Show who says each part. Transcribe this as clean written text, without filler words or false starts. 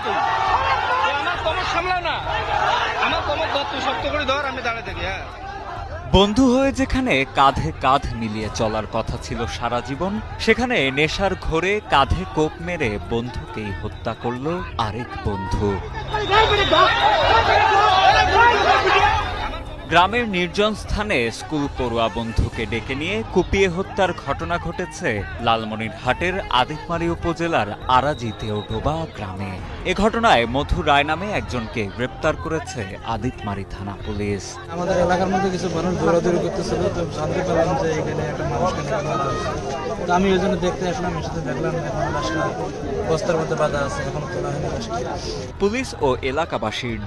Speaker 1: তুই আমার কমর সামলাও না, আমার কমর ধর, তুই শক্ত করে ধর, আমি দাঁড়ায় থাকি। হ্যাঁ,
Speaker 2: বন্ধু হয়ে যেখানে কাঁধে কাঁধ মিলিয়ে চলার কথা ছিল সারা জীবন, সেখানে নেশার ঘোরে কাঁধে কোপ মেরে বন্ধুকেই হত্যা করল আরেক বন্ধু। গ্রামের নির্জন স্থানে স্কুল পড়ুয়া বন্ধুকে ডেকে নিয়ে কুপিয়ে হত্যার ঘটনা ঘটেছে লালমনিরহাটের আদিতমারী উপজেলার আরাজি দেওডোবা গ্রামে। এ ঘটনায় মধু রায় নামে একজনকে গ্রেপ্তার করেছে আদিতমারী থানা পুলিশ।
Speaker 3: আমাদের এলাকার মধ্যে কিছু মানুষ দৌড়াদৌড়ি করতেছিল, তো জানতে পারলাম যে এখানে একটা মানুষকে নিয়ে মারা হয়েছে। তো আমি ওই জন্য দেখতে আসলাম, এসে দেখলাম এখন লাশটা বস্তার মধ্যে বাঁধা আছে, এখন তোলা হয়নি লাশটা।
Speaker 2: পুলিশ ও এলাকাবাসীর